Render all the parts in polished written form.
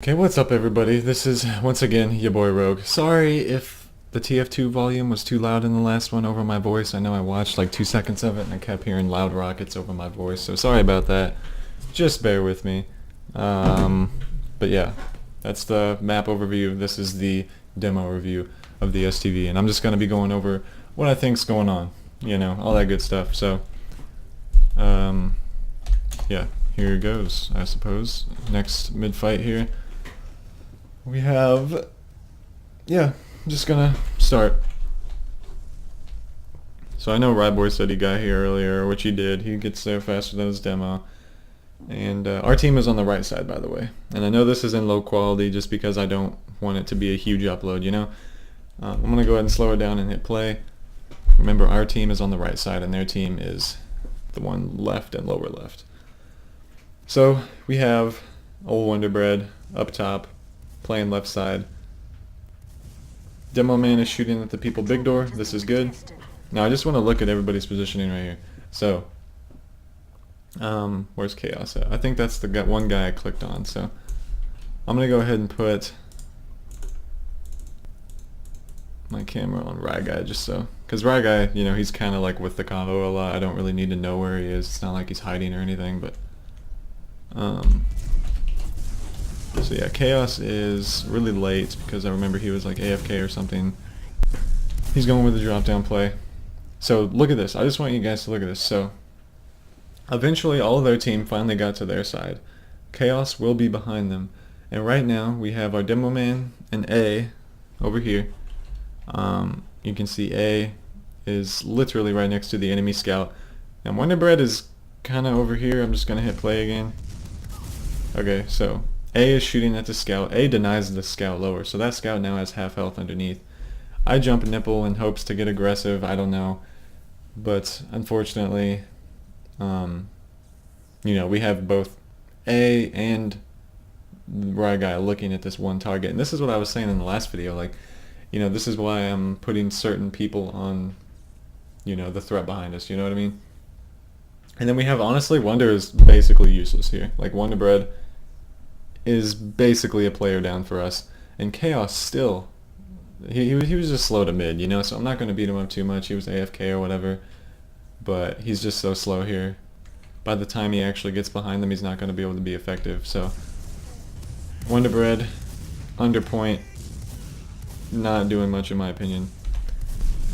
Okay, what's up everybody? This is, once again, your boy Rogue. Sorry if the TF2 volume was too loud in the last one over my voice. I know I watched like 2 seconds of it and I kept hearing loud rockets over my voice, so sorry about that. Just bear with me. But yeah, that's the map overview. This is the demo review of the STV, and I'm just going to be going over what I think's going on. You know, all that good stuff. So, yeah, here goes, I suppose. Next mid-fight here. We have, yeah, I'm just gonna start. So I know Ryboy said he got here earlier, which he did. He gets there faster than his demo. And our team is on the right side, by the way. And I know this is in low quality just because I don't want it to be a huge upload, you know? I'm gonna go ahead and slow it down and hit play. Remember, our team is on the right side and their team is the one left and lower left. So we have Old Wonder Bread up top, playing left side. Demo Man is shooting at the people big door. This is good. Now I just want to look at everybody's positioning right here. So, where's Chaos at? I think that's the one guy I clicked on. So I'm gonna go ahead and put my camera on Rye Guy just so, because Rye Guy, you know, he's kind of like with the combo a lot. I don't really need to know where he is. It's not like he's hiding or anything, but so yeah, Chaos is really late because I remember he was like AFK or something. He's going with the drop down play. So look at this. I just want you guys to look at this. So eventually all of their team finally got to their side. Chaos will be behind them. And right now we have our Demo Man and A over here. You can see A is literally right next to the enemy scout. And Wonder Bread is kind of over here. I'm just going to hit play again. Okay, so A is shooting at the scout. A denies the scout lower, so that scout now has half health underneath. I jump nipple in hopes to get aggressive, I don't know. But unfortunately, you know, we have both A and Rye Guy looking at this one target. And this is what I was saying in the last video, like, you know, this is why I'm putting certain people on, you know, the threat behind us, you know what I mean? And then we have, honestly, Wonder is basically useless here. Like, Wonder Bread is basically a player down for us. And Chaos still, he was just slow to mid, you know, so I'm not going to beat him up too much. He was AFK or whatever, but he's just so slow here. By the time he actually gets behind them, he's not going to be able to be effective. So, Wonder Bread, under point, not doing much in my opinion.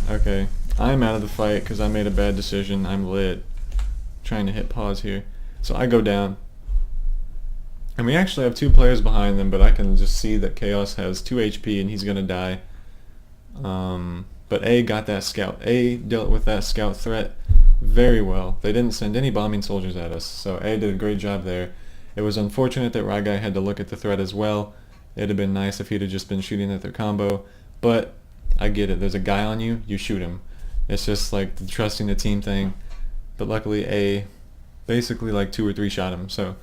Okay, I'm out of the fight because I made a bad decision. I'm lit. Trying to hit pause here. So I go down. And we actually have 2 players behind them, but I can just see that Chaos has 2 HP and he's going to die. But A got that scout. A dealt with that scout threat very well. They didn't send any bombing soldiers at us, so A did a great job there. It was unfortunate that Rye Guy had to look at the threat as well. It'd have been nice if he'd have just been shooting at their combo, but I get it. There's a guy on you, you shoot him. It's just like the trusting the team thing. But luckily A basically like 2 or 3 shot him, so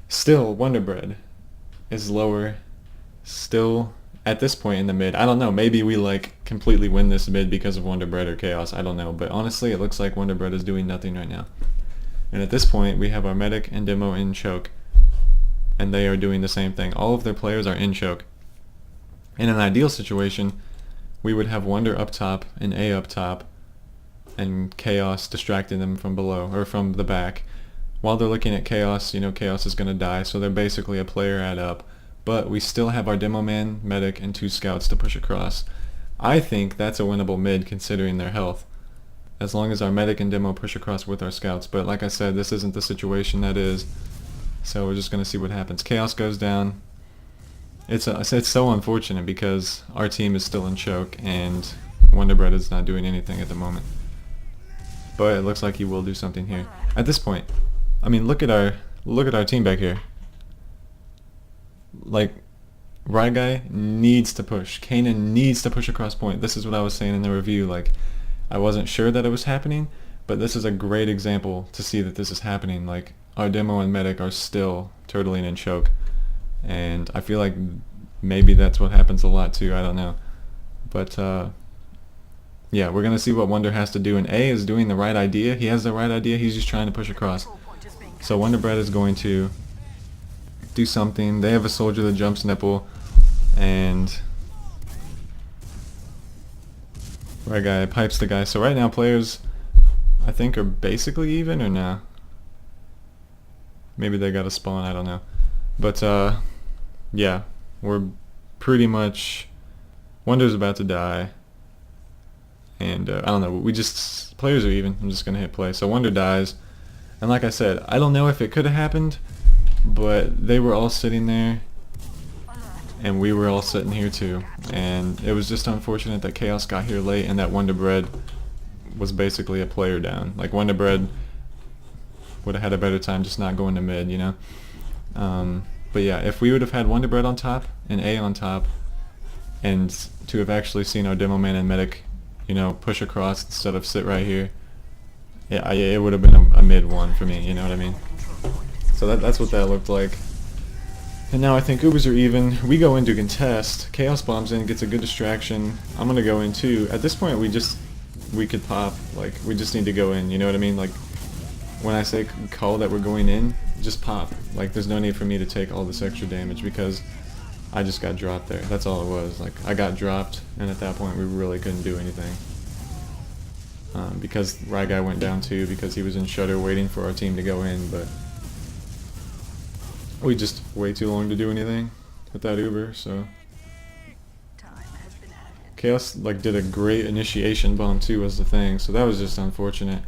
still Wonder Bread is lower, still at this point in the mid. I don't know, maybe we like completely win this mid because of Wonder Bread or Chaos, I don't know, but honestly it looks like Wonder Bread is doing nothing right now. And at this point we have our Medic and Demo in choke, and they are doing the same thing. All of their players are in choke. In an ideal situation we would have Wonder up top and A up top, and Chaos distracting them from below, or from the back. While they're looking at Chaos, you know, Chaos is going to die, so they're basically a player add up. But we still have our Demo Man, Medic, and 2 scouts to push across. I think that's a winnable mid considering their health, as long as our Medic and Demo push across with our scouts. But like I said, this isn't the situation that is, so we're just going to see what happens. Chaos goes down. It's so unfortunate because our team is still in choke, and Wonder Bread is not doing anything at the moment. But it looks like he will do something here. At this point, I mean, look at our team back here. Like, Rye Guy needs to push. Kanan needs to push across point. This is what I was saying in the review. Like, I wasn't sure that it was happening, but this is a great example to see that this is happening. Like, our Demo and Medic are still turtling in choke, and I feel like maybe that's what happens a lot too. I don't know, but yeah, we're gonna see what Wonder has to do, and A is doing the right idea. He has the right idea. He's just trying to push across. So Wonder Bread is going to do something. They have a soldier that jumps nipple, and right guy pipes the guy. So right now players, I think, are basically even, or no? Maybe they got a spawn, I don't know. But yeah, we're pretty much, Wonder's about to die, and I don't know, we just, players are even. I'm just gonna hit play. So Wonder dies, and like I said, I don't know if it could have happened, but they were all sitting there, and we were all sitting here too, and it was just unfortunate that Chaos got here late and that Wonder Bread was basically a player down. Like, Wonder Bread would have had a better time just not going to mid, you know? But yeah, if we would have had Wonder Bread on top and A on top, and to have actually seen our demo man and medic, you know, push across instead of sit right here, yeah, it would have been a mid one for me, you know what I mean? So that's what that looked like. And now I think Ubers are even. We go in to contest. Chaos bombs in, gets a good distraction. I'm gonna go in too. At this point, we could pop. Like, we just need to go in, you know what I mean? Like, when I say call that we're going in, just pop. Like, there's no need for me to take all this extra damage because I just got dropped there. That's all it was. Like, I got dropped, and at that point we really couldn't do anything. Because Right Guy went down too, because he was in Shutter waiting for our team to go in, but we just way too long to do anything with that Uber, so. Chaos like did a great initiation bomb too, was the thing, so that was just unfortunate.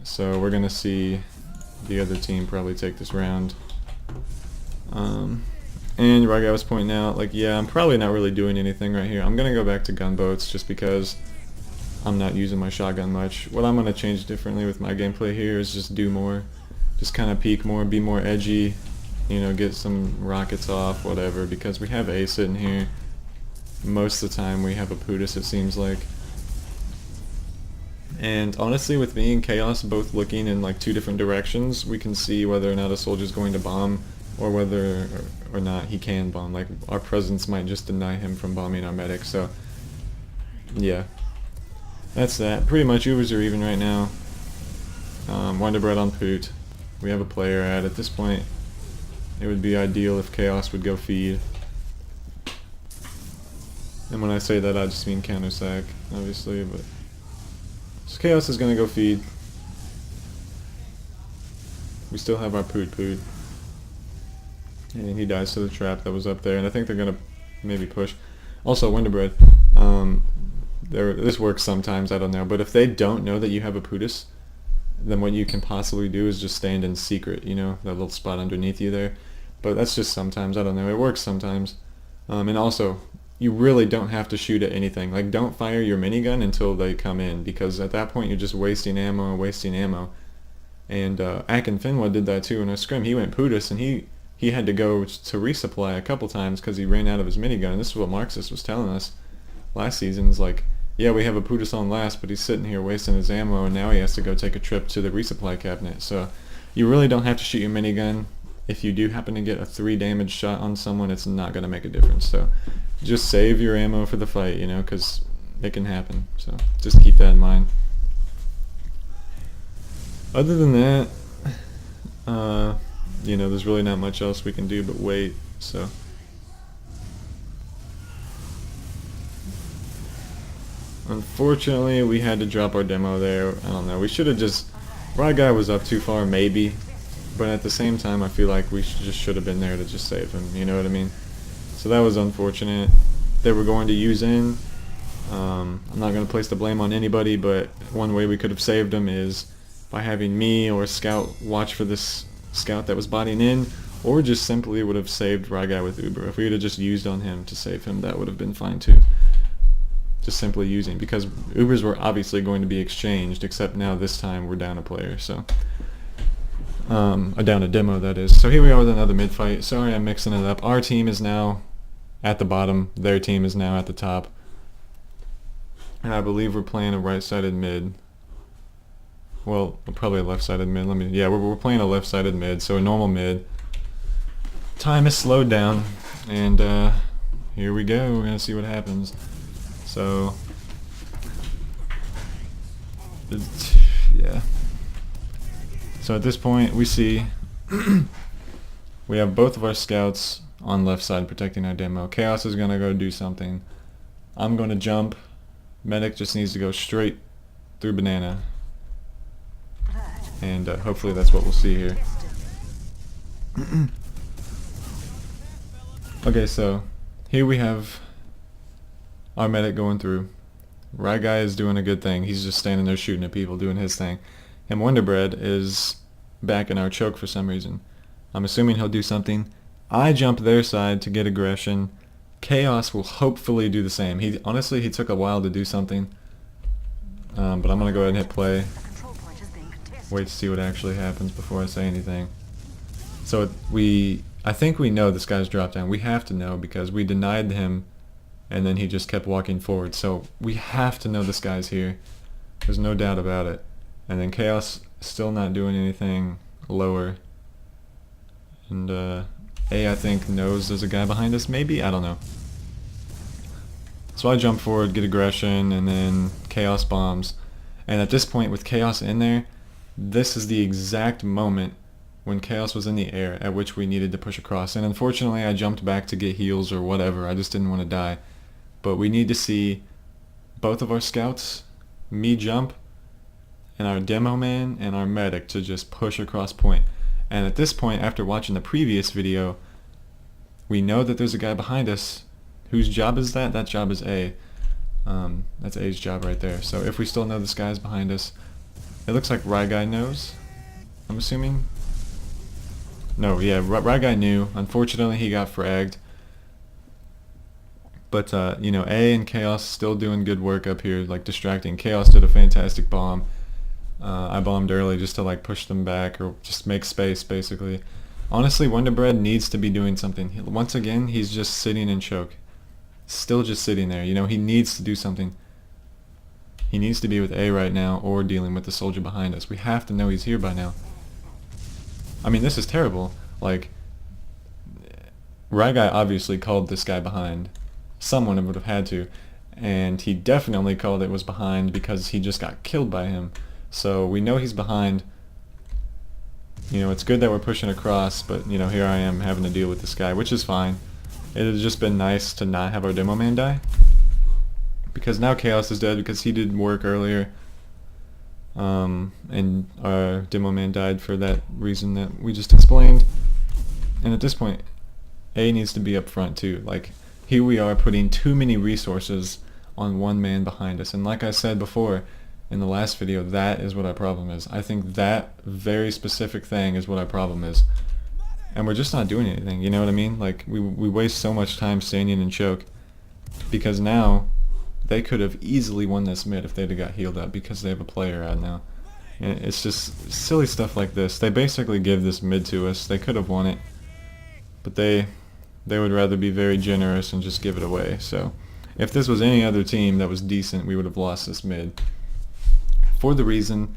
So we're gonna see the other team probably take this round. And Right Guy was pointing out, like, yeah, I'm probably not really doing anything right here. I'm gonna go back to gunboats just because I'm not using my shotgun much. What I'm gonna change differently with my gameplay here is just do more. Just kind of peek more, be more edgy, you know, get some rockets off, whatever, because we have A sitting here. Most of the time we have a Pootis, it seems like. And honestly, with me and Chaos both looking in like two different directions, we can see whether or not a soldier's going to bomb, or whether or not he can bomb. Like, our presence might just deny him from bombing our medic, so yeah. That's that. Pretty much Ubers are even right now. Wonder Bread on Poot. We have a player at this point. It would be ideal if Chaos would go feed. And when I say that, I just mean counter sack, obviously, but so Chaos is gonna go feed. We still have our Poot. And he dies to the trap that was up there, and I think they're gonna maybe push. Also, Wonder Bread. This works sometimes, I don't know, but if they don't know that you have a Pootis, then what you can possibly do is just stand in secret, you know, that little spot underneath you there. But that's just sometimes, I don't know, it works sometimes. And also, you really don't have to shoot at anything. Like, don't fire your minigun until they come in, because at that point you're just wasting ammo. And Akin Finwa did that too in a scrim. He went Pootis, and he had to go to resupply a couple times because he ran out of his minigun. And this is what Marxist was telling us last season. Is like, yeah, we have a Pootis on last, but he's sitting here wasting his ammo, and now he has to go take a trip to the resupply cabinet. So you really don't have to shoot your minigun. If you do happen to get a 3 damage shot on someone, it's not going to make a difference. So just save your ammo for the fight, you know, because it can happen. So just keep that in mind. Other than that, you know, there's really not much else we can do but wait. So unfortunately, we had to drop our demo there. I don't know. We should have just... Right Guy was up too far, maybe. But at the same time, I feel like we just should have been there to just save him. You know what I mean? So that was unfortunate. They were going to use in. I'm not going to place the blame on anybody, but one way we could have saved him is by having me or Scout watch for this Scout that was bodying in, or just simply would have saved Right Guy with Uber. If we would have just used on him to save him, that would have been fine too. Just simply using, because Ubers were obviously going to be exchanged, except now this time we're down a player, so down a demo, that is. So here we are with another mid fight. Sorry, I'm mixing it up. Our team is now at the bottom, their team is now at the top, and I believe we're playing a right-sided mid. Well, probably a left-sided mid. We're playing a left-sided mid, so a normal mid. Time is slowed down, and here we go. We're gonna see what happens. So, yeah. So at this point, we see We have both of our scouts on left side protecting our demo. Chaos is gonna go do something. I'm gonna jump. Medic just needs to go straight through banana. And hopefully that's what we'll see here. Okay, so here we have our medic going through. Right guy is doing a good thing. He's just standing there shooting at people, doing his thing. And Wonder Bread is back in our choke for some reason. I'm assuming he'll do something. I jump their side to get aggression. Chaos will hopefully do the same. Honestly, he took a while to do something. But I'm going to go ahead and hit play. Wait to see what actually happens before I say anything. So I think we know this guy's dropped down. We have to know because we denied him and then he just kept walking forward. So we have to know this guy's here. There's no doubt about it. And then Chaos still not doing anything lower. And I think knows there's a guy behind us, maybe? I don't know. So I jump forward, get aggression, and then Chaos bombs. And at this point, with Chaos in there, this is the exact moment when Chaos was in the air at which we needed to push across. And unfortunately, I jumped back to get heals or whatever. I just didn't want to die. But we need to see both of our scouts, me jump, and our demo man and our medic to just push across point. And at this point, after watching the previous video, we know that there's a guy behind us. Whose job is that? That job is A. That's A's job right there. So if we still know this guy's behind us, it looks like Rye Guy knows, I'm assuming. No, yeah, Rye Guy knew. Unfortunately, he got fragged. But, you know, A and Chaos still doing good work up here, like distracting. Chaos did a fantastic bomb. I bombed early just to like push them back or just make space, basically. Honestly, Wonder Bread needs to be doing something. Once again, he's just sitting in choke. Still just sitting there. You know, he needs to do something. He needs to be with A right now or dealing with the soldier behind us. We have to know he's here by now. I mean, this is terrible. Like, Rye Guy obviously called this guy behind. Someone would have had to. And he definitely called it was behind because he just got killed by him. So we know he's behind. You know, it's good that we're pushing across, but, you know, here I am having to deal with this guy, which is fine. It has just been nice to not have our demo man die. Because now Chaos is dead because he did work earlier. And our demo man died for that reason that we just explained. And at this point, A needs to be up front too. Like, here we are putting too many resources on one man behind us. And like I said before, in the last video, that is what our problem is. I think that very specific thing is what our problem is. And we're just not doing anything, you know what I mean? Like, we waste so much time standing in choke. Because now, they could have easily won this mid if they'd have got healed up because they have a player out now. And it's just silly stuff like this. They basically give this mid to us. They could have won it. But they would rather be very generous and just give it away. So, if this was any other team that was decent, we would have lost this mid. For the reason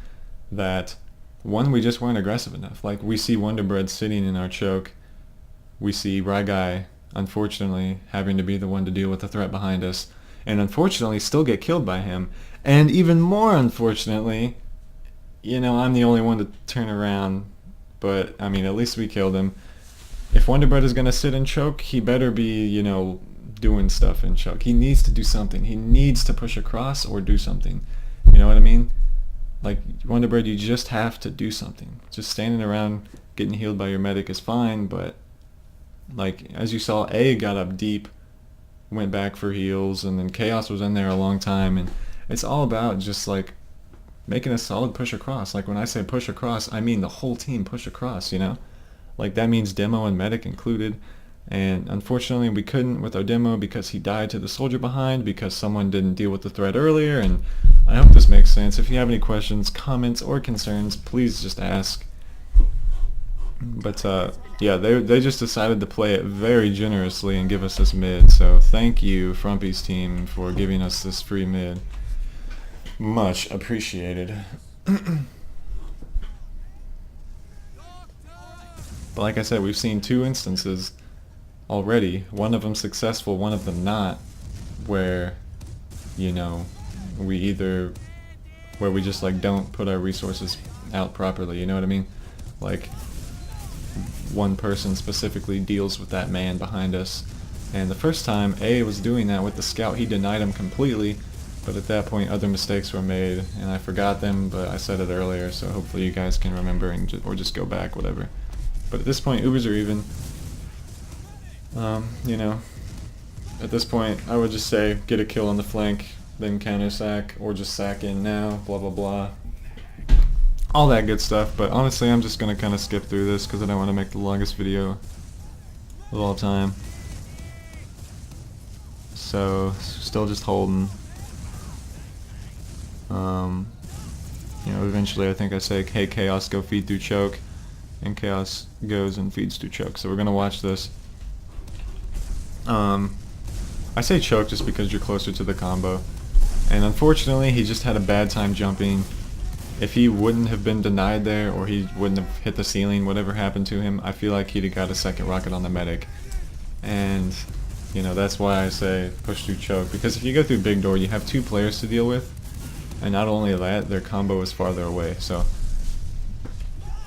that, one, we just weren't aggressive enough. Like, we see Wonder Bread sitting in our choke. We see Rye Guy, unfortunately, having to be the one to deal with the threat behind us. And unfortunately, still get killed by him. And even more unfortunately, you know, I'm the only one to turn around. But, I mean, at least we killed him. If Wonder Bread is going to sit and choke, he better be, you know, doing stuff in choke. He needs to do something. He needs to push across or do something. You know what I mean? Like, Wonder Bread, you just have to do something. Just standing around getting healed by your medic is fine, but, like, as you saw, A got up deep, went back for heals, and then Chaos was in there a long time, and it's all about just, like, making a solid push across. Like, when I say push across, I mean the whole team push across, you know? Like, that means demo and medic included. And unfortunately, we couldn't with our demo because he died to the soldier behind because someone didn't deal with the threat earlier. And I hope this makes sense. If you have any questions, comments, or concerns, please just ask. But yeah, they just decided to play it very generously and give us this mid. So thank you, Frumpy's team, for giving us this free mid. Much appreciated. But like I said, we've seen two instances already, one of them successful, one of them not, where, you know, where we just like don't put our resources out properly, you know what I mean? Like, one person specifically deals with that man behind us. And the first time A was doing that with the scout, he denied him completely, but at that point other mistakes were made, and I forgot them, but I said it earlier, so hopefully you guys can remember and or just go back, whatever. But at this point, Ubers are even. You know, at this point, I would just say get a kill on the flank, then counter sack, or just sack in now, blah blah blah. All that good stuff, but honestly I'm just going to kind of skip through this because I don't want to make the longest video of all time. So, still just holding. You know, eventually I think I say, hey Chaos, go feed through choke, and Chaos goes and feeds through choke. So we're going to watch this. I say choke just because you're closer to the combo, and unfortunately he just had a bad time jumping. If he wouldn't have been denied there, or he wouldn't have hit the ceiling, whatever happened to him, I feel like he'd have got a second rocket on the medic. And, you know, that's why I say push through choke, because if you go through big door, you have two players to deal with, and not only that, their combo is farther away, so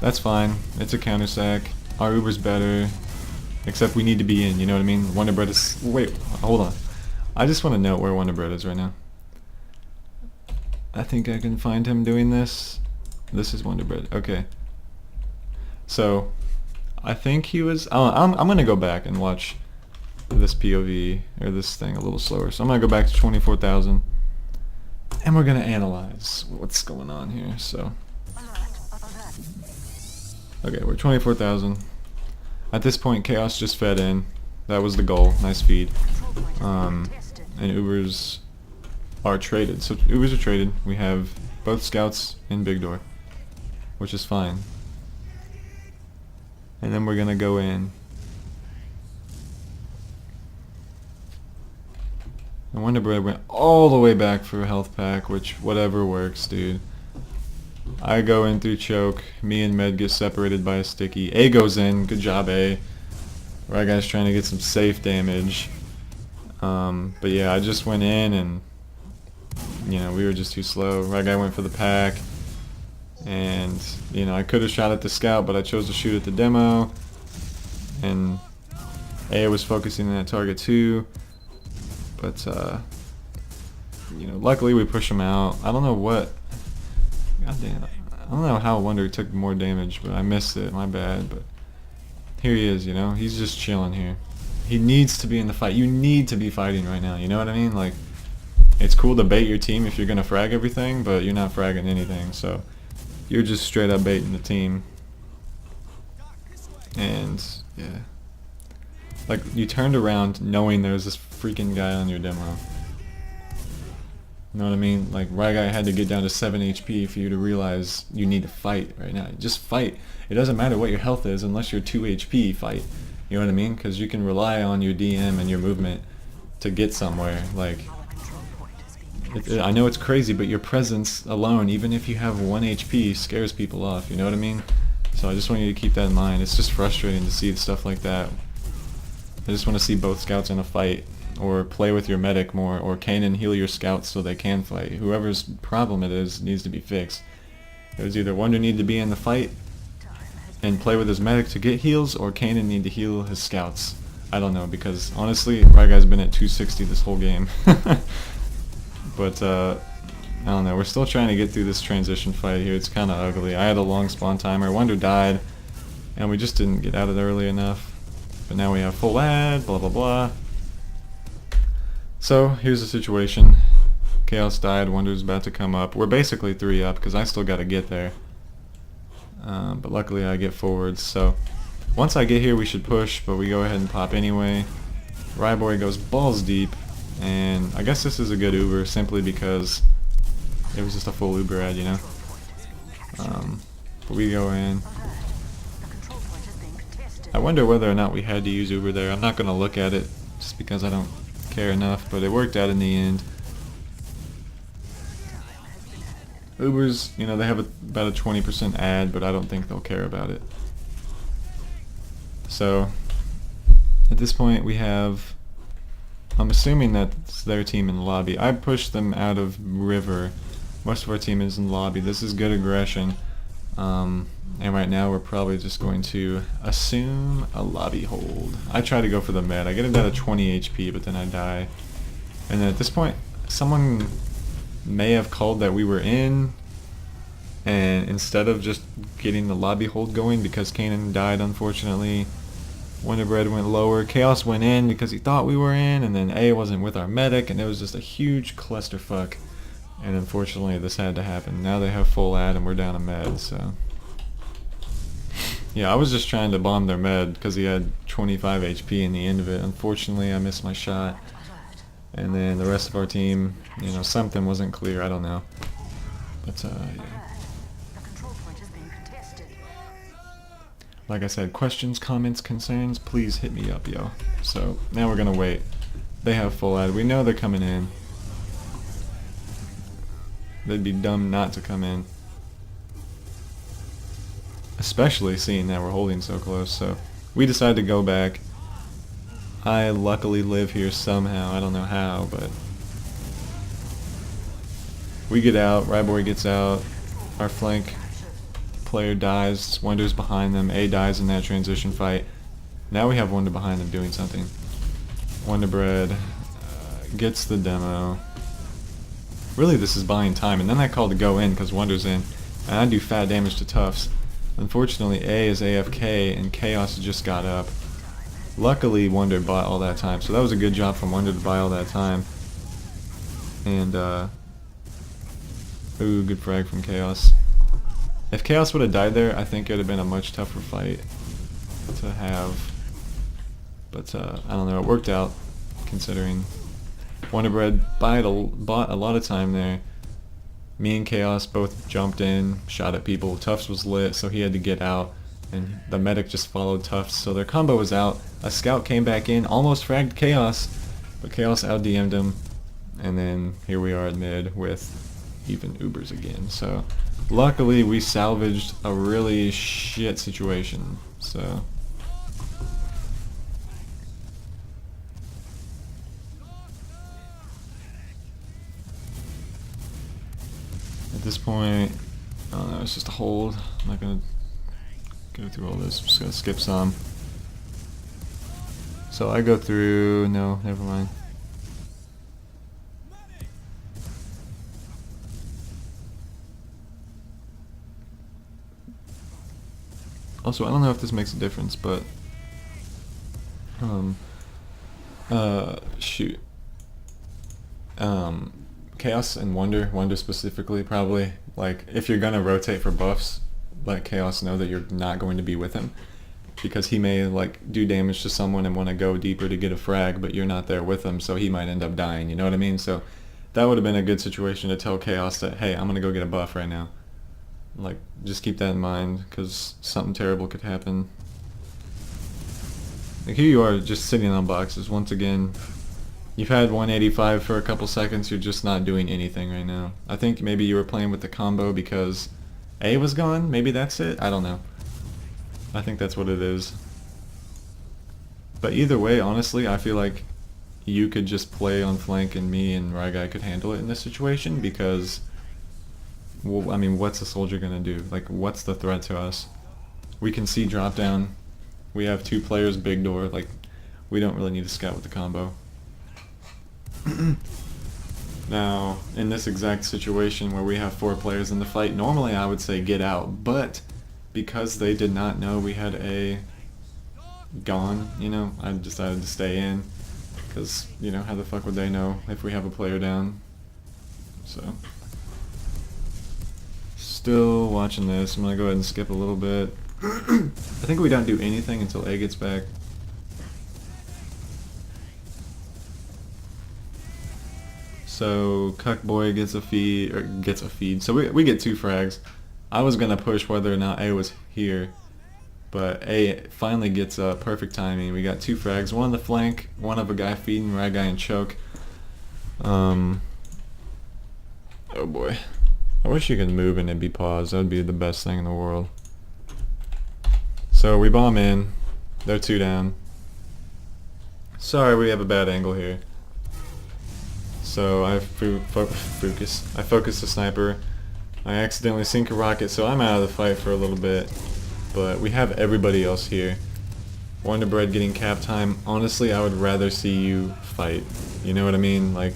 that's fine. It's a counter sack. Our Uber's better, except we need to be in, you know what I mean? Wonder Bread is... Wait, hold on. I just want to note where Wonder Bread is right now. I think I can find him doing this. This is Wonder Bread. Okay. So, I think he was... I'm going to go back and watch this POV, or this thing, a little slower. So I'm going to go back to 24,000. And we're going to analyze what's going on here. So, okay, we're 24,000. At this point, Chaos just fed in. That was the goal. Nice feed. And Ubers are traded. So Ubers are traded. We have both scouts in big door, which is fine. And then we're gonna go in. And Wonder Bread went all the way back for a health pack, which whatever works, dude. I go in through choke. Me and Med get separated by a sticky. A goes in. Good job, A. Right guy's trying to get some safe damage. But yeah, I just went in and, you know, we were just too slow. Right guy went for the pack. And, you know, I could have shot at the scout, but I chose to shoot at the demo. And A was focusing on that target too. But, you know, luckily we push him out. I don't know what... God damn. I don't know how Wonder took more damage, but I missed it. My bad. But here he is, you know. He's just chilling here. He needs to be in the fight. You need to be fighting right now. You know what I mean? Like, it's cool to bait your team if you're going to frag everything, but you're not fragging anything. So you're just straight up baiting the team. And, yeah. Like, you turned around knowing there was this freaking guy on your demo. You know what I mean? Like, right guy had to get down to 7 HP for you to realize you need to fight right now. Just fight. It doesn't matter what your health is unless you're 2 HP, fight. You know what I mean? Because you can rely on your DM and your movement to get somewhere. Like, I know it's crazy, but your presence alone, even if you have 1 HP, scares people off. You know what I mean? So I just want you to keep that in mind. It's just frustrating to see stuff like that. I just want to see both scouts in a fight. Or play with your medic more, or Kanan heal your scouts so they can fight. Whoever's problem it is needs to be fixed. It was either Wonder need to be in the fight and play with his medic to get heals, or Kanan need to heal his scouts. I don't know, because honestly, Right Guy's been at 260 this whole game. But, I don't know, we're still trying to get through this transition fight here. It's kind of ugly. I had a long spawn timer. Wonder died, and we just didn't get out of there early enough. But now we have full ad, blah blah blah. So, here's the situation. Chaos died, Wonder's about to come up. We're basically 3 up, because I still got to get there. But luckily I get forwards, so... Once I get here we should push, but we go ahead and pop anyway. Ryboy goes balls deep, and I guess this is a good Uber, simply because it was just a full Uber ad, you know? But we go in. I wonder whether or not we had to use Uber there. I'm not going to look at it, just because I don't care enough, but it worked out in the end. Ubers, you know, they have about a 20% ad, but I don't think they'll care about it. So, at this point we have, I'm assuming that's their team in the lobby. I pushed them out of river. Most of our team is in the lobby. This is good aggression. And right now we're probably just going to assume a lobby hold. I try to go for the med. I get it down to 20 HP, but then I die. And then at this point, someone may have called that we were in, and instead of just getting the lobby hold going, because Kanan died unfortunately, Wonderbread went lower, Chaos went in because he thought we were in, and then A wasn't with our medic, and it was just a huge clusterfuck. And unfortunately this had to happen. Now they have full ad and we're down a med, so... Yeah, I was just trying to bomb their med because he had 25 HP in the end of it. Unfortunately I missed my shot. And then the rest of our team, you know, something wasn't clear, I don't know. But yeah. Like I said, questions, comments, concerns, please hit me up, yo. So now we're gonna wait. They have full ad. We know they're coming in. They'd be dumb not to come in. Especially seeing that we're holding so close. So we decided to go back. I luckily live here somehow. I don't know how, but we get out. Ryboy gets out. Our flank player dies. Wonder's behind them. A dies in that transition fight. Now we have Wonder behind them doing something. Wonderbread gets the demo. Really, this is buying time, and then I call to go in because Wonder's in, and I do fat damage to Tufts. Unfortunately, A is AFK, and Chaos just got up. Luckily, Wonder bought all that time, so that was a good job from Wonder to buy all that time. And, ooh, good frag from Chaos. If Chaos would have died there, I think it would have been a much tougher fight to have. But, I don't know, it worked out, considering. Wonderbread bought a lot of time there. Me and Chaos both jumped in, shot at people. Tufts was lit, so he had to get out, and the medic just followed Tufts, so their combo was out. A scout came back in, almost fragged Chaos, but Chaos out-DM'd him, and then here we are at mid with even Ubers again. So luckily we salvaged a really shit situation. So at this point, I don't know, it's just a hold. I'm not gonna go through all this, I'm just gonna skip some. So I go through, no, never mind. Also, I don't know if this makes a difference, but shoot. Chaos and Wonder specifically, probably, like, if you're gonna rotate for buffs, let Chaos know that you're not going to be with him, because he may, like, do damage to someone and want to go deeper to get a frag, but you're not there with him, so he might end up dying, you know what I mean? So that would have been a good situation to tell Chaos that, hey, I'm gonna go get a buff right now. Like, just keep that in mind, because something terrible could happen. Like, here you are, just sitting on boxes, once again. You've had 185 for a couple seconds, you're just not doing anything right now. I think maybe you were playing with the combo because A was gone, maybe that's it? I don't know. I think that's what it is. But either way, honestly, I feel like you could just play on flank and me and Ryguy could handle it in this situation, because, well, I mean, what's a soldier gonna do? Like, what's the threat to us? We can see drop down. We have 2 players, big door. Like, we don't really need to scout with the combo. Now, in this exact situation where we have 4 players in the fight, normally I would say get out, but because they did not know we had A gone, you know, I decided to stay in, because, you know, how the fuck would they know if we have a player down? So, still watching this. I'm gonna go ahead and skip a little bit. I think we don't do anything until A gets back. So Cuckboy gets a feed, So we get 2 frags. I was gonna push whether or not A was here, but A finally gets perfect timing. We got 2 frags, one on the flank, one of a guy feeding Ryguy and choke. Oh boy, I wish you could move and it'd be paused. That would be the best thing in the world. So we bomb in. They're 2 down. Sorry, we have a bad angle here. So I focus the sniper. I accidentally sink a rocket, so I'm out of the fight for a little bit. But we have everybody else here. Wonder Bread getting cap time. Honestly, I would rather see you fight. You know what I mean? Like,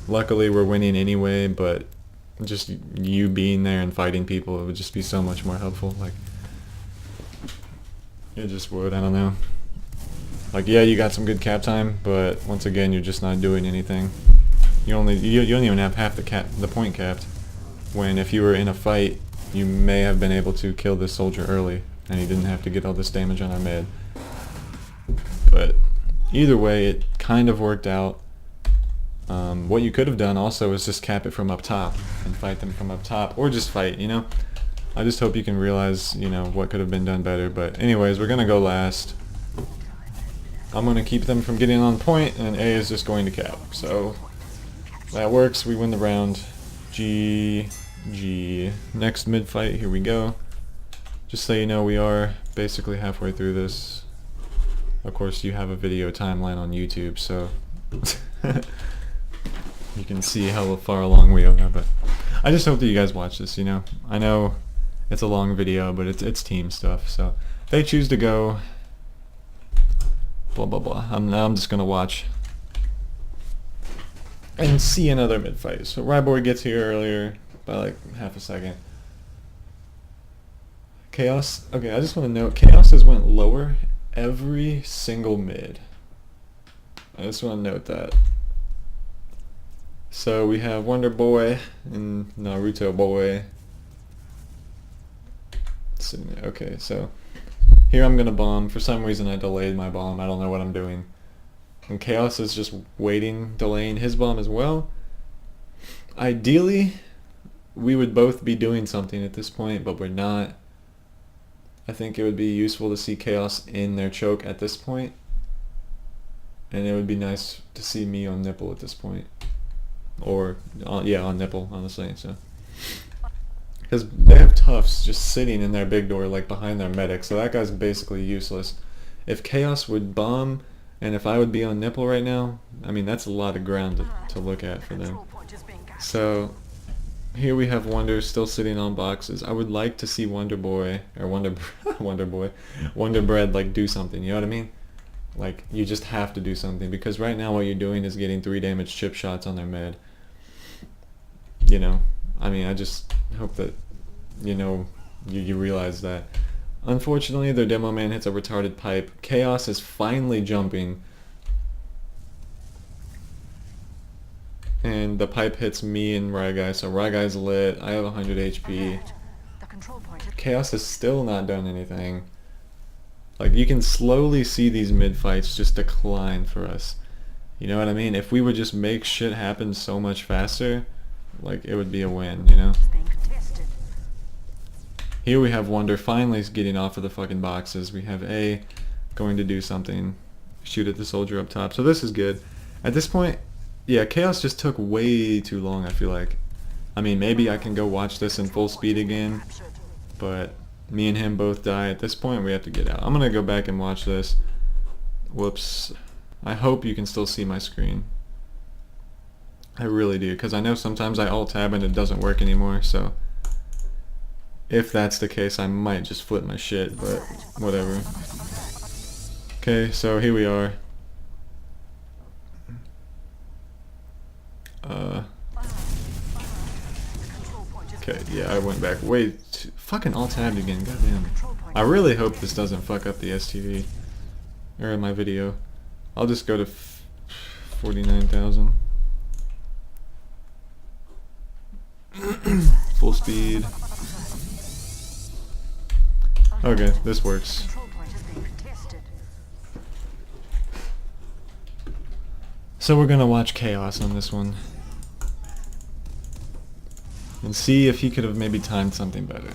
luckily we're winning anyway, but just you being there and fighting people, it would just be so much more helpful. Like, it just would. I don't know. Like, yeah, you got some good cap time, but once again, you're just not doing anything. You don't even have half the point capped. When if you were in a fight, you may have been able to kill this soldier early, and he didn't have to get all this damage on our mid. But either way, it kind of worked out. What you could have done also is just cap it from up top and fight them from up top, or just fight, you know? I just hope you can realize, you know, what could have been done better. But anyways, we're gonna go last. I'm gonna keep them from getting on point, and A is just going to cap. So that works. We win the round. GG. Next mid fight. Here we go. Just so you know, we are basically halfway through this. Of course, you have a video timeline on YouTube, so you can see how far along we are. But I just hope that you guys watch this. You know, I know it's a long video, but it's team stuff. So they choose to go. Blah blah blah. I'm just gonna watch and see another mid fight. So Ryborg gets here earlier by like half a second. Chaos. Okay, I just want to note Chaos has went lower every single mid. I just want to note that. So we have Wonder Boy and Naruto Boy sitting there. Okay, so here I'm gonna bomb. For some reason I delayed my bomb. I don't know what I'm doing. And Chaos is just waiting, delaying his bomb as well. Ideally, we would both be doing something at this point, but we're not. I think it would be useful to see Chaos in their choke at this point. And it would be nice to see me on nipple at this point. Or, yeah, on nipple, honestly. So, because they have Tufts just sitting in their big door, like behind their medic. So that guy's basically useless. If Chaos would bomb, and if I would be on nipple right now, I mean, that's a lot of ground to look at for them. So here we have Wonder still sitting on boxes. I would like to see Wonder Boy, or Wonder Bread, like, do something, you know what I mean? Like, you just have to do something, because right now what you're doing is getting 3 damage chip shots on their mid. You know, I mean, I just hope that, you know, you realize that. Unfortunately, their demo man hits a retarded pipe. Chaos is finally jumping. And the pipe hits me and Ryguy, so Ryguy's lit. I have 100 HP. Chaos has still not done anything. Like, you can slowly see these mid fights just decline for us. You know what I mean? If we would just make shit happen so much faster, like, it would be a win, you know? Here we have Wonder finally getting off of the fucking boxes. We have A going to do something. Shoot at the soldier up top. So this is good. At this point, yeah, Chaos just took way too long, I feel like. I mean, maybe I can go watch this in full speed again, but me and him both die. At this point, we have to get out. I'm going to go back and watch this. Whoops. I hope you can still see my screen. I really do, because I know sometimes I alt-tab and it doesn't work anymore, so if that's the case, I might just flip my shit, but whatever. Okay, so here we are. Okay, yeah, I went back way too... Fucking alt-tabbed again, goddamn. I really hope this doesn't fuck up the STV. Or my video. I'll just go to 49,000. Full speed. Okay, this works. So we're gonna watch Chaos on this one. And see if he could have maybe timed something better.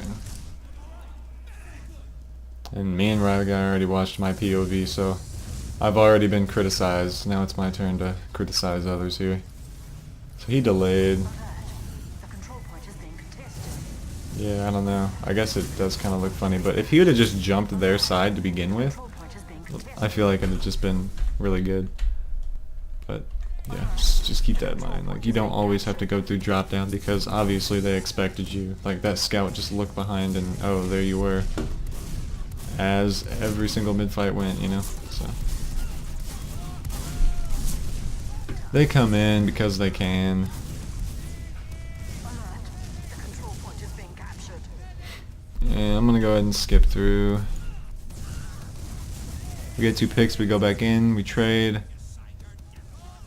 And me and Ryguy already watched my POV, so I've already been criticized. Now it's my turn to criticize others here. So he delayed. Yeah, I don't know. I guess it does kind of look funny, but if he would have just jumped their side to begin with, I feel like it would have just been really good. But yeah, just keep that in mind. Like, you don't always have to go through drop down because obviously they expected you. Like, that scout just looked behind and oh, there you were. As every single mid-fight went, you know. So they come in because they can. And I'm gonna go ahead and skip through. We get 2 picks, we go back in, we trade.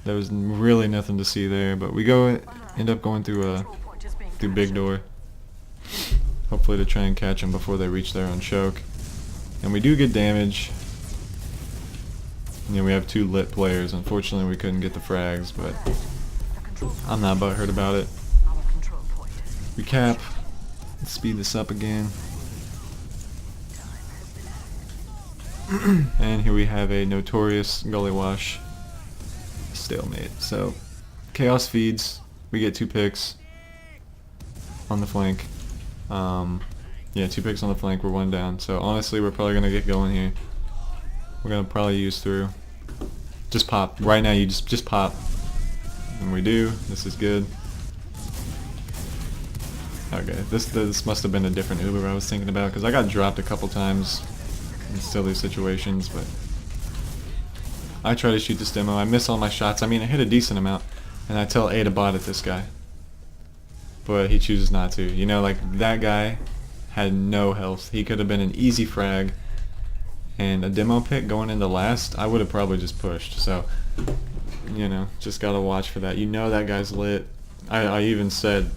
There was really nothing to see there, but we end up going through big door. Hopefully to try and catch them before they reach their own choke. And we do get damage. You know, we have 2 lit players. Unfortunately, we couldn't get the frags, but I'm not butthurt about it. We cap. Let's speed this up again. And here we have a notorious gully wash stalemate. So chaos feeds. We get 2 picks on the flank. Yeah, 2 picks on the flank. We're 1 down. So honestly, we're probably gonna get going here. We're gonna probably use through. Just pop. Right now, you just pop. And we do. This is good. Okay, this must have been a different Uber I was thinking about because I got dropped a couple times in silly situations, but I try to shoot this demo. I miss all my shots. I mean, I hit a decent amount, and I tell A to bot at this guy, but he chooses not to. You know, like, that guy had no health. He could have been an easy frag, and a demo pick going into last, I would have probably just pushed. So, you know, just gotta watch for that. You know that guy's lit. I even said,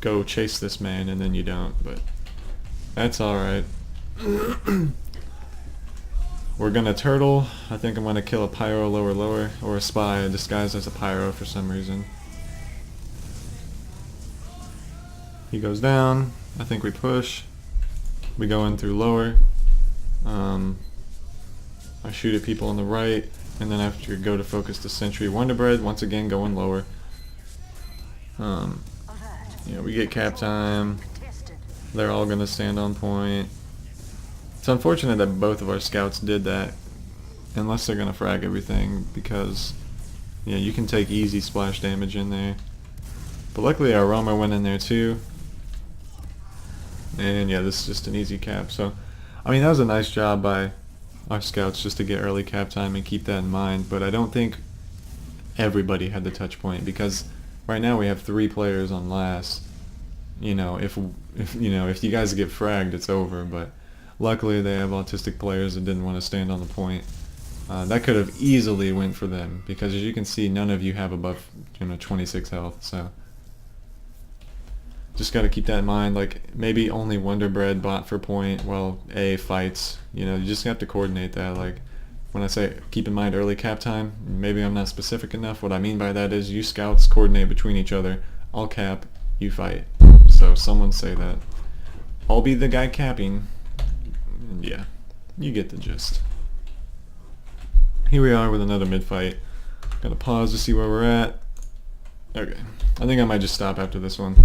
go chase this man, and then you don't, but that's alright. We're gonna turtle. I think I'm gonna kill a pyro lower, or a spy disguised as a pyro for some reason. He goes down. I think we push. We go in through lower. I shoot at people on the right, and then after go to focus the sentry. Wonderbread, once again going lower. Yeah, we get cap time. They're all gonna stand on point. It's unfortunate that both of our scouts did that, unless they're gonna frag everything, because yeah, you can take easy splash damage in there. But luckily our roamer went in there too, and yeah, this is just an easy cap. So I mean, that was a nice job by our scouts just to get early cap time and keep that in mind. But I don't think everybody had the touch point, because right now we have 3 players on last. You know, if you guys get fragged, it's over. But luckily they have autistic players that didn't want to stand on the point. That could have easily went for them, because as you can see, none of you have above 26 health. So just got to keep that in mind. Like, maybe only Wonderbread bot for point while A fights. You know, you just have to coordinate that. Like, when I say keep in mind early cap time, maybe I'm not specific enough. What I mean by that is you scouts coordinate between each other. I'll cap, you fight. So someone say that. I'll be the guy capping. And yeah, you get the gist. Here we are with another mid-fight. Gotta pause to see where we're at. Okay, I think I might just stop after this one.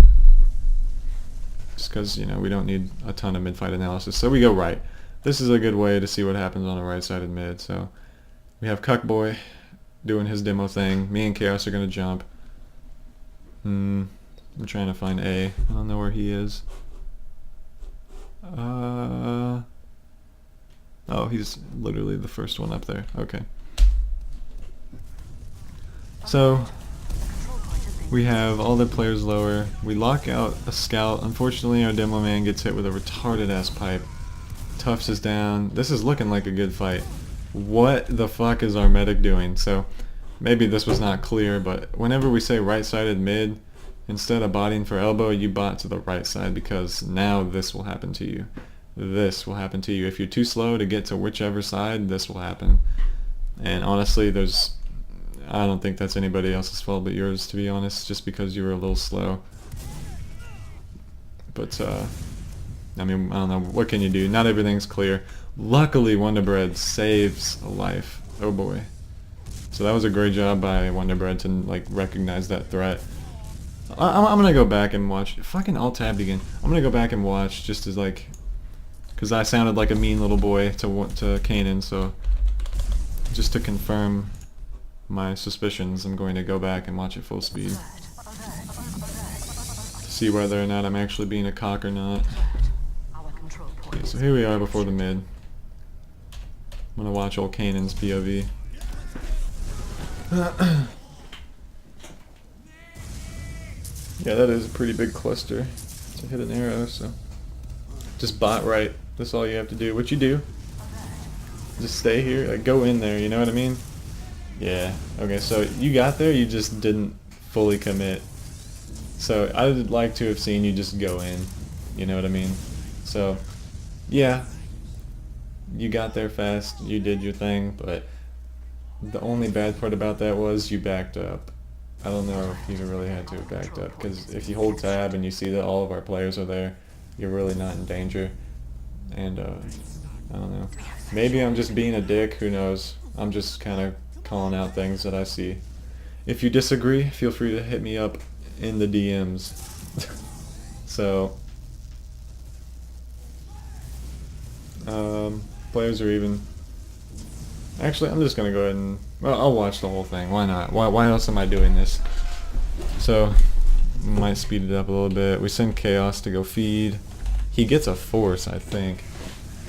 Just because, we don't need a ton of mid-fight analysis. So we go right. This is a good way to see what happens on a right-sided mid. So we have Cuckboy doing his demo thing. Me and Chaos are going to jump. I'm trying to find A. I don't know where he is. Oh, he's literally the first one up there. Okay. So we have all the players lower. We lock out a scout. Unfortunately, our demo man gets hit with a retarded ass pipe. Tufts is down. This is looking like a good fight. What the fuck is our medic doing? So maybe this was not clear, but whenever we say right-sided mid, instead of botting for elbow, you bot to the right side, because now this will happen to you. This will happen to you. If you're too slow to get to whichever side, this will happen. And honestly, I don't think that's anybody else's fault but yours, to be honest, just because you were a little slow. But, I mean, I don't know, what can you do? Not everything's clear. Luckily, Wonderbread saves a life. Oh boy. So that was a great job by Wonderbread to, recognize that threat. I'm gonna go back and watch. Fucking alt-tabbed again. I'm gonna go back and watch just as, because I sounded like a mean little boy to Kanan, so just to confirm my suspicions, I'm going to go back and watch it full speed to see whether or not I'm actually being a cock or not. Okay, so here we are before the mid. I'm gonna watch old Kanan's POV. Yeah, that is a pretty big cluster to hit an arrow, so just bot right. That's all you have to do. What you do, just stay here, like go in there, you know what I mean? Yeah, okay, so you got there, you just didn't fully commit. So I'd like to have seen you just go in, you know what I mean? So, yeah, you got there fast, you did your thing, but the only bad part about that was you backed up. I don't know if you really had to have backed up, because if you hold tab and you see that all of our players are there, you're really not in danger. And, I don't know. Maybe I'm just being a dick, who knows? I'm just kind of calling out things that I see. If you disagree, feel free to hit me up in the DMs. So, players are even. Actually, I'm just gonna go ahead and, well, I'll watch the whole thing. Why not? Why else am I doing this? So, might speed it up a little bit. We send Chaos to go feed. He gets a force, I think.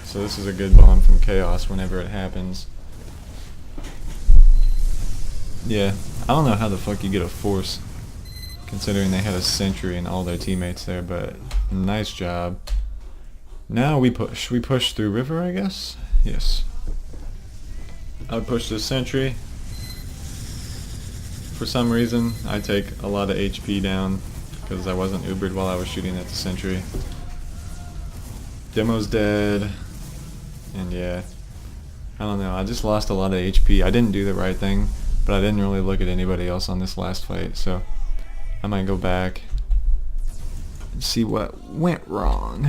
So this is a good bomb from Chaos whenever it happens. Yeah, I don't know how the fuck you get a force, considering they had a sentry and all their teammates there, but nice job. Now we push. We push through river, I guess? Yes. I would push this sentry. For some reason, I take a lot of HP down because I wasn't Ubered while I was shooting at the sentry. Demo's dead. And yeah, I don't know. I just lost a lot of HP. I didn't do the right thing, but I didn't really look at anybody else on this last fight, so I might go back and see what went wrong.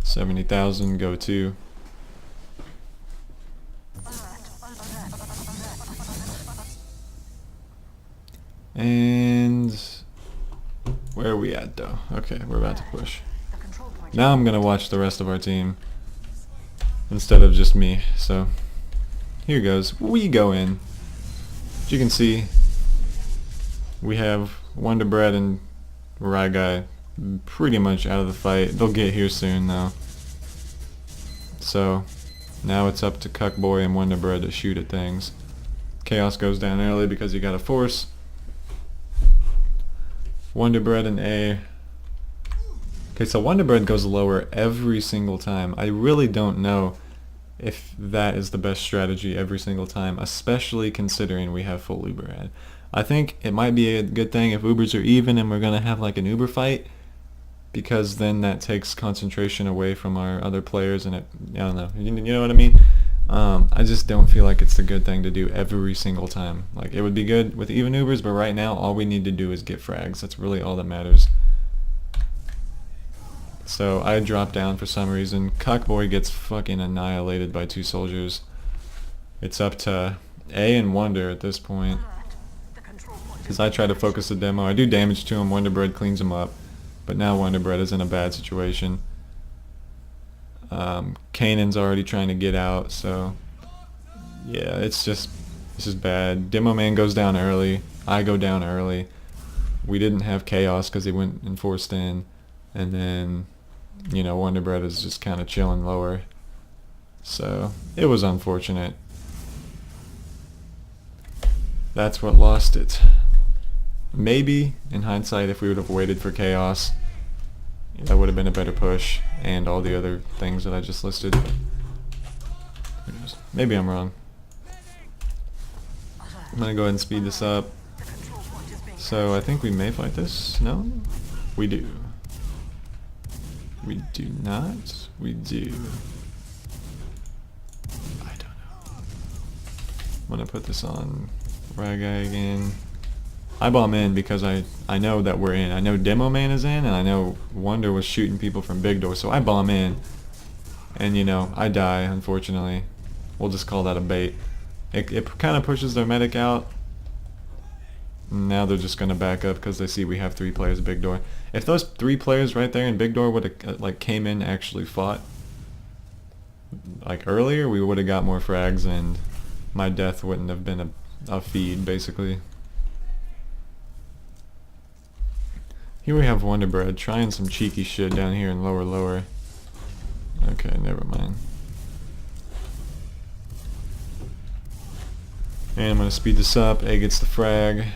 70,000, go to. And where are we at though? Okay, we're about to push. Now I'm gonna watch the rest of our team instead of just me. So here goes. We go in. As you can see, we have Wonder Bread and Rye Guy pretty much out of the fight. They'll get here soon though. So now it's up to Cuckboy and Wonder Bread to shoot at things. Chaos goes down early because he got a force. Wonder Bread and A. Okay, so Wonder Bread goes lower every single time. I really don't know if that is the best strategy every single time, especially considering we have full Uber ad. I think it might be a good thing if Ubers are even and we're going to have like an Uber fight, because then that takes concentration away from our other players and it, I don't know, you know what I mean? I just don't feel like it's the good thing to do every single time. Like, it would be good with even Ubers, but right now all we need to do is get frags. That's really all that matters. So I drop down for some reason. Cuckboy gets fucking annihilated by 2 soldiers. It's up to A and Wonder at this point, because I try to focus the demo. I do damage to him. Wonder Bread cleans him up, but now Wonder Bread is in a bad situation. Kanan's already trying to get out, so yeah, this is bad. Demo Man goes down early. I go down early. We didn't have Chaos because he went and forced in, and then, you know, Wonder Bread is just kind of chilling lower. So it was unfortunate. That's what lost it. Maybe in hindsight, if we would have waited for Chaos, that would have been a better push, and all the other things that I just listed. Maybe I'm wrong. I'm gonna go ahead and speed this up. So I think we may fight this. No? We do. We do not. We do. I don't know. I'm gonna put this on Rye Guy again. I bomb in because I know that we're in. I know Demo Man is in, and I know Wonder was shooting people from Big Door, so I bomb in. And, you know, I die, unfortunately. We'll just call that a bait. It kind of pushes their medic out. Now they're just going to back up because they see we have 3 players at Big Door. If those 3 players right there in Big Door would have like came in, actually fought like earlier, we would have got more frags, and my death wouldn't have been a feed, basically. Here we have Wonder Bread trying some cheeky shit down here in lower. Okay, never mind. And I'm gonna speed this up. A gets the frag.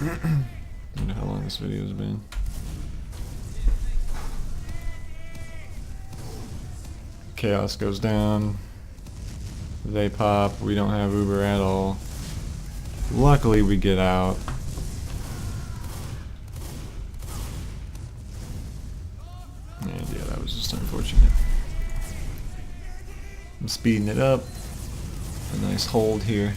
I wonder how long this video's been. Chaos goes down. They pop. We don't have Uber at all. Luckily we get out. And yeah, that was just unfortunate. I'm speeding it up. A nice hold here.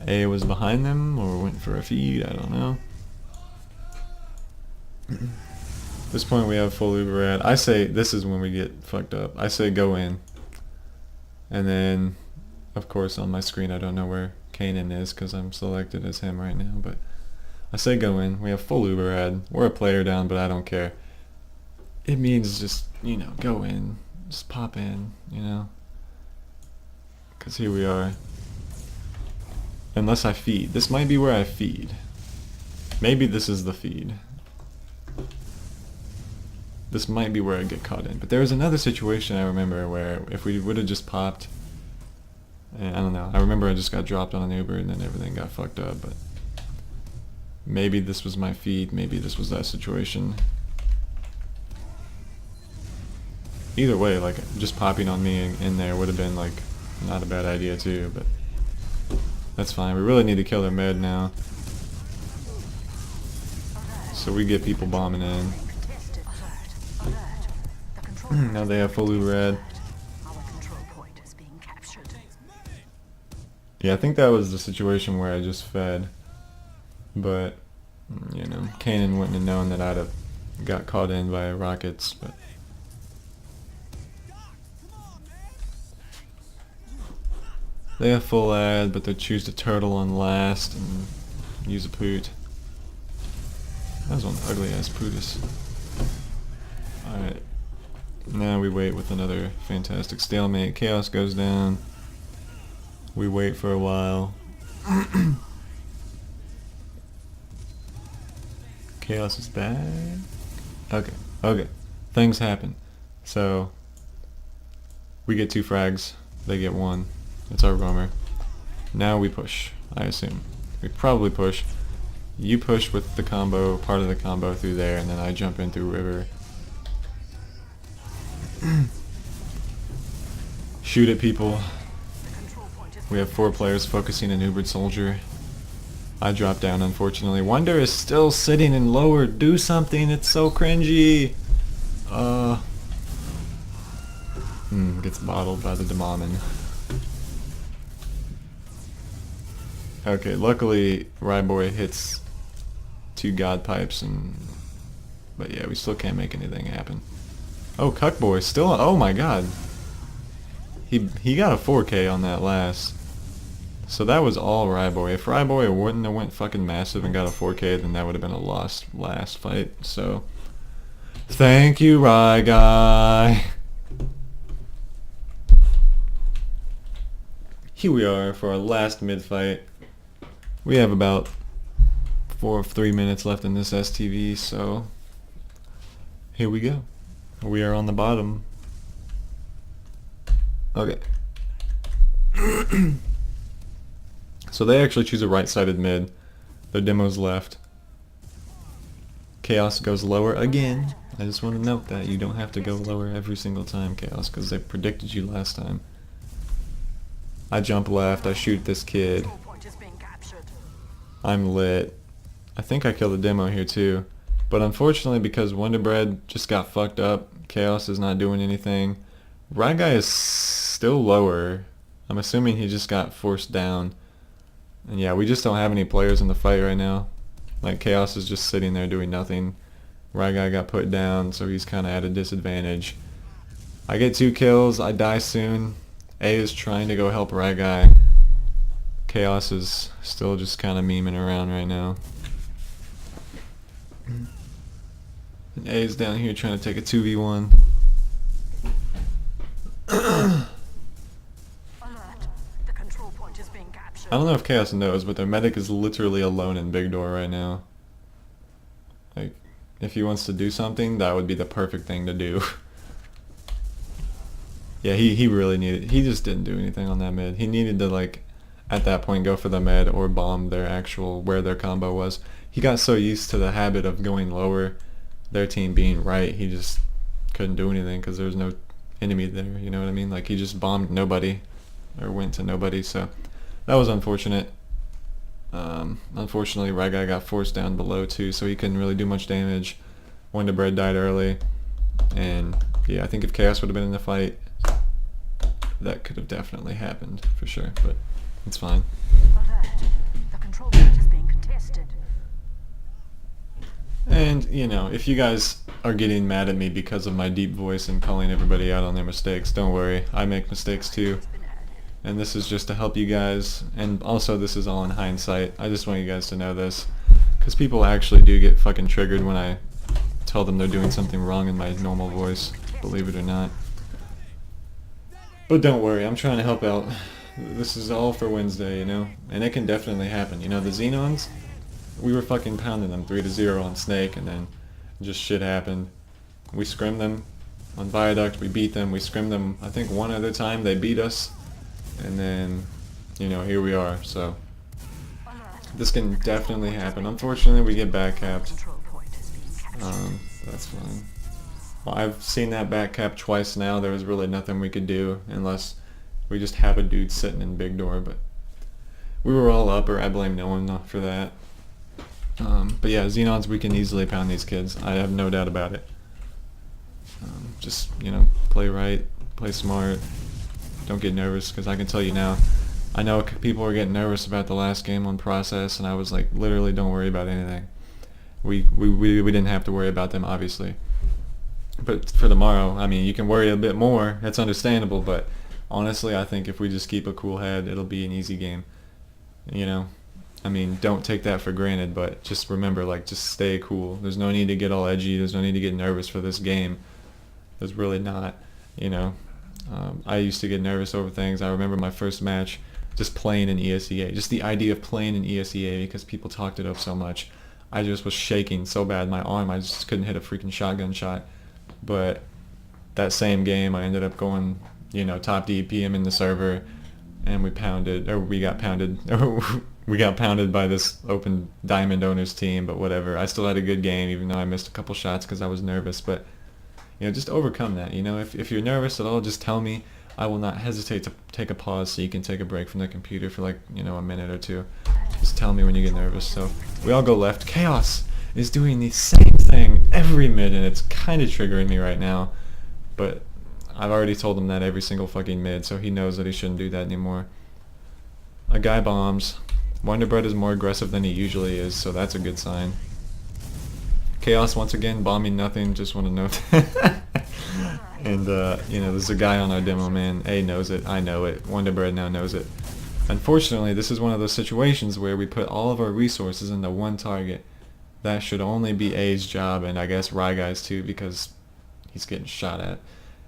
A was behind them or went for a feed, I don't know. At this point we have full Uber ad. I say this is when we get fucked up. I say go in. And then, of course, on my screen I don't know where Kanan is because I'm selected as him right now, but I say go in. We have full Uber ad. We're a player down, but I don't care. It means just, you know, go in. Just pop in, you know. Because here we are. Unless I feed. This might be where I feed. Maybe this is the feed. This might be where I get caught in. But there was another situation I remember where if we would have just popped, I don't know. I remember I just got dropped on an Uber and then everything got fucked up. But maybe this was my feed. Maybe this was that situation. Either way, like, just popping on me in there would have been, like, not a bad idea too, but that's fine. We really need to kill their med now. So we get people bombing in. Now they have full Uber. Yeah, I think that was the situation where I just fed. But, you know, Kanan wouldn't have known that I'd have got caught in by rockets, but... They have full ad, but they choose to turtle on last and use a poot. That was one ugly ass pootus. Alright. Now we wait with another fantastic stalemate. Chaos goes down. We wait for a while. Chaos is back. Okay. Things happen. So we get 2 frags. They get 1. It's our roamer. Now we push, I assume. We probably push. You push with the combo, part of the combo through there, and then I jump in through river. Shoot at people. We have 4 players focusing an Ubered soldier. I drop down, unfortunately. Wonder is still sitting in lower. Do something, it's so cringy. Gets bottled by the Demomin. Okay, luckily Ryboy hits 2 god pipes but yeah, we still can't make anything happen. Oh, Cuckboy still, oh my god. He got a 4K on that last. So that was all Ryboy. If Ryboy wouldn't have went fucking massive and got a 4K, then that would have been a lost last fight. So thank you, Rye Guy. Here we are for our last mid fight. We have about 3 minutes left in this STV, so here we go. We are on the bottom. Okay. So they actually choose a right-sided mid. Their demo's left. Chaos goes lower again. I just want to note that you don't have to go lower every single time, Chaos, because they predicted you last time. I jump left, I shoot this kid. I'm lit. I think I killed the demo here too. But unfortunately, because Wonder Bread just got fucked up, Chaos is not doing anything. Rye Guy is still lower. I'm assuming he just got forced down. And yeah, we just don't have any players in the fight right now. Like, Chaos is just sitting there doing nothing. Rye Guy got put down, so he's kind of at a disadvantage. I get 2 kills, I die soon. A is trying to go help Rye Guy. Chaos is still just kind of memeing around right now. And A is down here trying to take a 2v1. The control point is being captured. I don't know if Chaos knows, but their medic is literally alone in Big Door right now. Like, if he wants to do something, that would be the perfect thing to do. Yeah, he really needed... He just didn't do anything on that mid. He needed to, like, at that point go for the med or bomb their actual... where their combo was. He got so used to the habit of going lower, their team being right, he just couldn't do anything because there was no enemy there, you know what I mean? Like, he just bombed nobody, or went to nobody, so that was unfortunate. Unfortunately, Ragai got forced down below too, so he couldn't really do much damage. Wonder Bread died early, and yeah, I think if Chaos would have been in the fight, that could have definitely happened for sure, but it's fine. The control point is being contested. And, you know, if you guys are getting mad at me because of my deep voice and calling everybody out on their mistakes, don't worry, I make mistakes too. And this is just to help you guys, and also this is all in hindsight. I just want you guys to know this, because people actually do get fucking triggered when I tell them they're doing something wrong in my normal voice, believe it or not. But don't worry, I'm trying to help out. This is all for Wednesday, you know? And it can definitely happen. You know, the Xenons, we were fucking pounding them 3-0 on Snake, and then just shit happened. We scrimmed them on Viaduct, we beat them, we scrimmed them, I think one other time, they beat us. And then, you know, here we are, so this can definitely happen. Unfortunately, we get back capped. That's fine. Well, I've seen that back cap twice now. There was really nothing we could do unless we just have a dude sitting in Big Door, but we were all up, or I blame no one for that. But yeah, Xenons, we can easily pound these kids. I have no doubt about it. Just, you know, play right, play smart. Don't get nervous, because I can tell you now, I know people were getting nervous about the last game on Process, and I was like, literally, don't worry about anything. We didn't have to worry about them, obviously. But for tomorrow, I mean, you can worry a bit more. That's understandable, but honestly, I think if we just keep a cool head, it'll be an easy game. You know? I mean, don't take that for granted, but just remember, like, just stay cool. There's no need to get all edgy. There's no need to get nervous for this game. There's really not, you know? I used to get nervous over things. I remember my first match just playing in ESEA. Just the idea of playing in ESEA because people talked it up so much. I just was shaking so bad. My arm, I just couldn't hit a freaking shotgun shot. But that same game, I ended up going, you know, top DPM in the server, and we got pounded. We got pounded by this open Diamond Owners team, but whatever. I still had a good game, even though I missed a couple shots because I was nervous. But, you know, just overcome that. You know, if you're nervous at all, just tell me. I will not hesitate to take a pause so you can take a break from the computer for, like, you know, a minute or two. Just tell me when you get nervous. So we all go left. Chaos is doing the same thing every mid, and it's kind of triggering me right now. But I've already told him that every single fucking mid, so he knows that he shouldn't do that anymore. A guy bombs. Wonderbread is more aggressive than he usually is, so that's a good sign. Chaos once again bombing nothing, just want to note that. And you know, there's a guy on our demo, man. A knows it, I know it, Wonderbread now knows it. Unfortunately, this is one of those situations where we put all of our resources into one target. That should only be A's job, and I guess Ryguy's too, because he's getting shot at.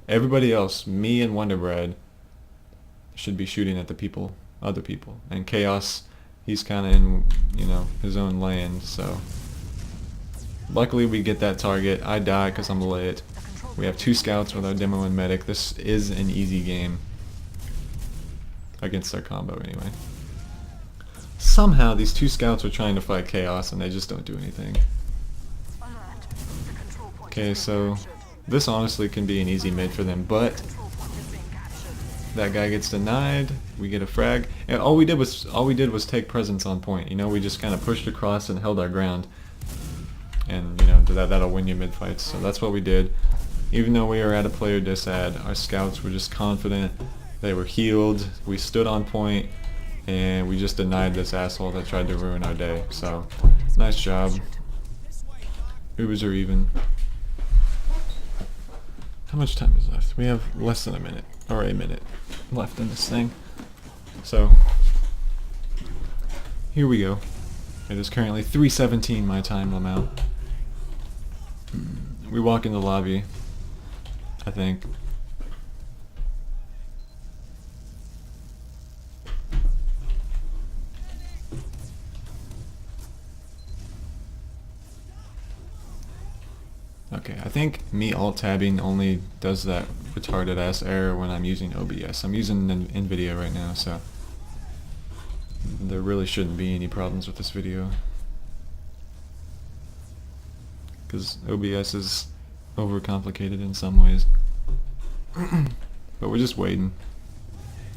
Everybody else, me and Wonderbread, should be shooting at the other people. And Chaos, he's kind of in, you know, his own lane, so luckily we get that target. I die because I'm lit. We have 2 scouts with our demo and medic. This is an easy game against their combo anyway. Somehow these 2 scouts are trying to fight Chaos and they just don't do anything. Okay, so this honestly can be an easy mid for them, but that guy gets denied. We get a frag, and all we did was take presence on point. You know, we just kind of pushed across and held our ground, and you know that'll win you mid fights. So that's what we did. Even though we were at a player disad, our scouts were just confident. They were healed. We stood on point, and we just denied this asshole that tried to ruin our day. So nice job. Ubers are even. How much time is left? We have less than a minute, or a minute left in this thing. So here we go. It is currently 3:17 my time. I'm out. We walk in the lobby, I think. Okay, I think me alt-tabbing only does that retarded ass error when I'm using OBS. I'm using NVIDIA right now, so there really shouldn't be any problems with this video. Because OBS is overcomplicated in some ways. But we're just waiting.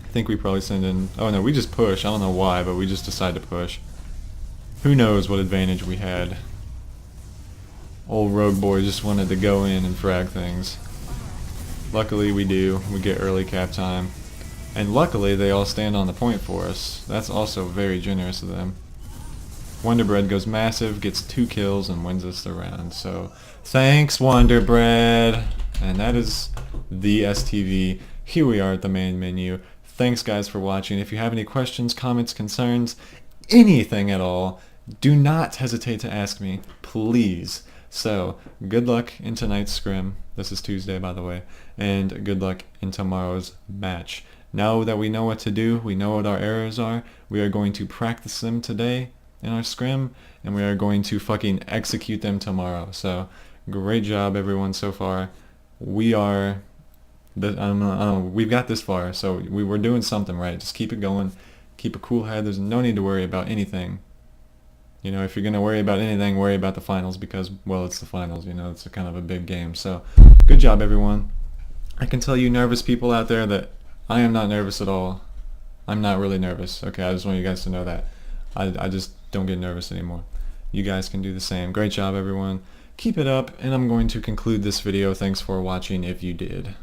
I think we probably send in... Oh no, we just push. I don't know why, but we just decide to push. Who knows what advantage we had. Old Rogue Boy just wanted to go in and frag things. Luckily we do. We get early cap time. And luckily they all stand on the point for us. That's also very generous of them. Wonder Bread goes massive, gets 2 kills, and wins us the round. So, thanks Wonder Bread! And that is the STV. Here we are at the main menu. Thanks guys for watching. If you have any questions, comments, concerns, anything at all, do not hesitate to ask me, please. So, good luck in tonight's scrim. This is Tuesday, by the way. And good luck in tomorrow's match. Now that we know what to do, we know what our errors are, we are going to practice them today in our scrim, and we are going to fucking execute them tomorrow. So, great job everyone so far. We are... we've got this far, so we were doing something right. Just keep it going. Keep a cool head. There's no need to worry about anything. You know, if you're going to worry about anything, worry about the finals because, well, it's the finals, you know, it's a kind of a big game. So, good job, everyone. I can tell you nervous people out there that I am not nervous at all. I'm not really nervous. Okay, I just want you guys to know that. I just don't get nervous anymore. You guys can do the same. Great job, everyone. Keep it up, and I'm going to conclude this video. Thanks for watching if you did.